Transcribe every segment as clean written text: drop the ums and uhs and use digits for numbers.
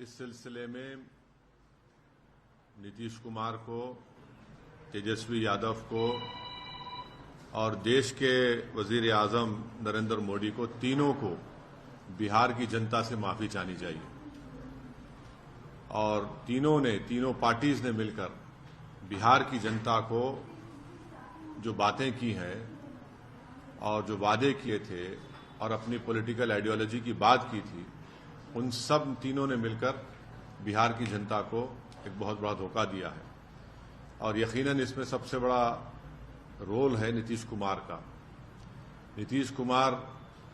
इस सिलसिले में नीतीश कुमार को, तेजस्वी यादव को और देश के वजीर आजम नरेंद्र मोदी को, तीनों को बिहार की जनता से माफी चाहनी चाहिए। और तीनों पार्टीज ने मिलकर बिहार की जनता को जो बातें की हैं और जो वादे किए थे और अपनी पॉलिटिकल आइडियोलॉजी की बात की थी, उन सब तीनों ने मिलकर बिहार की जनता को एक बहुत बड़ा धोखा दिया है। और यकीनन इसमें सबसे बड़ा रोल है नीतीश कुमार का। नीतीश कुमार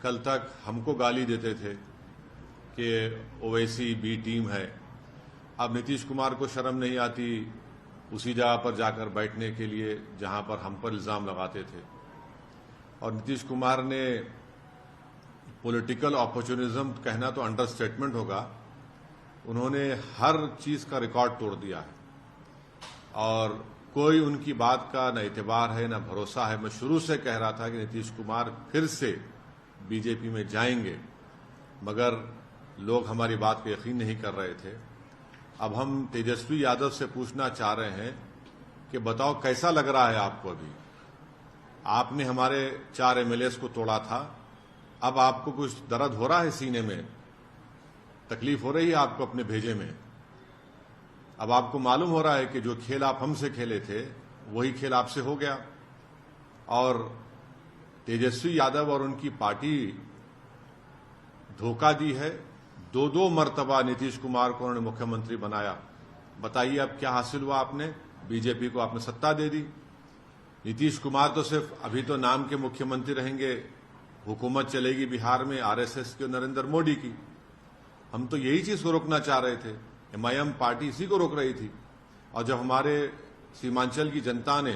कल तक हमको गाली देते थे कि ओवैसी बी टीम है। अब नीतीश कुमार को शर्म नहीं आती उसी जगह पर जाकर बैठने के लिए जहां पर हम पर इल्जाम लगाते थे। और नीतीश कुमार ने पॉलिटिकल अपॉर्चुनिज्म कहना तो अंडरस्टेटमेंट होगा, उन्होंने हर चीज का रिकॉर्ड तोड़ दिया है और कोई उनकी बात का न एतबार है न भरोसा है। मैं शुरू से कह रहा था कि नीतीश कुमार फिर से बीजेपी में जाएंगे, मगर लोग हमारी बात को यकीन नहीं कर रहे थे। अब हम तेजस्वी यादव से पूछना चाह रहे हैं कि बताओ कैसा लग रहा है आपको? अभी आपने हमारे 4 एमएलएस को तोड़ा था, अब आपको कुछ दर्द हो रहा है सीने में? तकलीफ हो रही है आपको अपने भेजे में? अब आपको मालूम हो रहा है कि जो खेल आप हमसे खेले थे वही खेल आपसे हो गया। और तेजस्वी यादव और उनकी पार्टी धोखा दी है। 2 मर्तबा नीतीश कुमार को उन्होंने मुख्यमंत्री बनाया। बताइए अब क्या हासिल हुआ? आपने बीजेपी को आपने सत्ता दे दी। नीतीश कुमार तो सिर्फ अभी तो नाम के मुख्यमंत्री रहेंगे, हुकूमत चलेगी बिहार में आरएसएस की और नरेंद्र मोदी की। हम तो यही चीज को रोकना चाह रहे थे। एमआईएम पार्टी इसी को रोक रही थी। और जब हमारे सीमांचल की जनता ने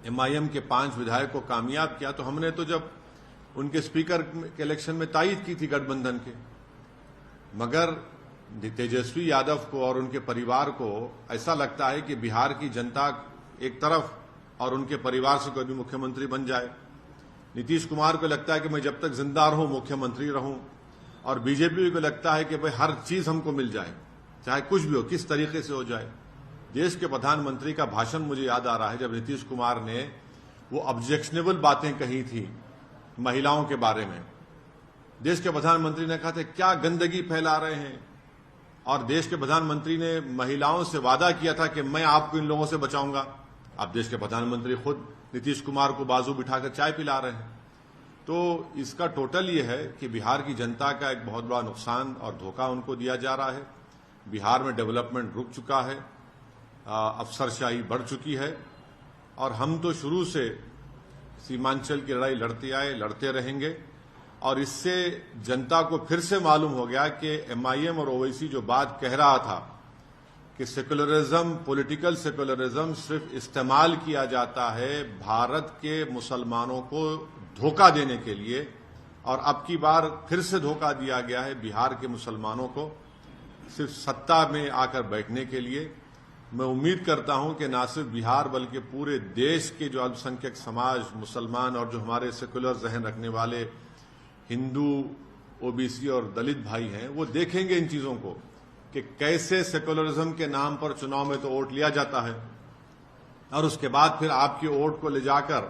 एमआईएम के 5 विधायक को कामयाब किया तो हमने तो जब उनके स्पीकर के इलेक्शन में तायद की थी गठबंधन के। मगर तेजस्वी यादव को और उनके परिवार को ऐसा लगता है कि बिहार की जनता एक तरफ और उनके परिवार से कोई भी मुख्यमंत्री बन जाए। नीतीश कुमार को लगता है कि मैं जब तक जिंदा रहूं मुख्यमंत्री रहूं, और बीजेपी को लगता है कि भाई हर चीज हमको मिल जाए, चाहे कुछ भी हो, किस तरीके से हो जाए। देश के प्रधानमंत्री का भाषण मुझे याद आ रहा है जब नीतीश कुमार ने वो ऑब्जेक्शनेबल बातें कही थी महिलाओं के बारे में। देश के प्रधानमंत्री ने कहा था क्या गंदगी फैला रहे हैं, और देश के प्रधानमंत्री ने महिलाओं से वादा किया था कि मैं आपको इन लोगों से बचाऊंगा। अब देश के प्रधानमंत्री खुद नीतीश कुमार को बाजू बिठाकर चाय पिला रहे हैं। तो इसका टोटल ये है कि बिहार की जनता का एक बहुत बड़ा नुकसान और धोखा उनको दिया जा रहा है। बिहार में डेवलपमेंट रुक चुका है, अफसरशाही बढ़ चुकी है, और हम तो शुरू से सीमांचल की लड़ाई लड़ते आए, लड़ते रहेंगे। और इससे जनता को फिर से मालूम हो गया कि एमआईएम और ओवैसी जो बात कह रहा था कि सेकुलरिज्म, पॉलिटिकल सेकुलरिज्म सिर्फ इस्तेमाल किया जाता है भारत के मुसलमानों को धोखा देने के लिए, और अब की बार फिर से धोखा दिया गया है बिहार के मुसलमानों को सिर्फ सत्ता में आकर बैठने के लिए। मैं उम्मीद करता हूं कि न सिर्फ बिहार बल्कि पूरे देश के जो अल्पसंख्यक समाज, मुसलमान और जो हमारे सेकुलर जहन रखने वाले हिंदू, ओबीसी और दलित भाई हैं, वो देखेंगे इन चीजों को कि कैसे सेकुलरिज्म के नाम पर चुनाव में तो वोट लिया जाता है और उसके बाद फिर आपके वोट को ले जाकर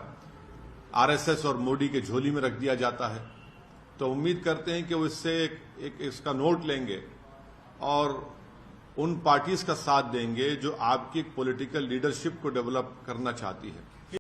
आरएसएस और मोदी के झोली में रख दिया जाता है। तो उम्मीद करते हैं कि वो इससे एक इसका नोट लेंगे और उन पार्टीज का साथ देंगे जो आपकी पॉलिटिकल लीडरशिप को डेवलप करना चाहती है।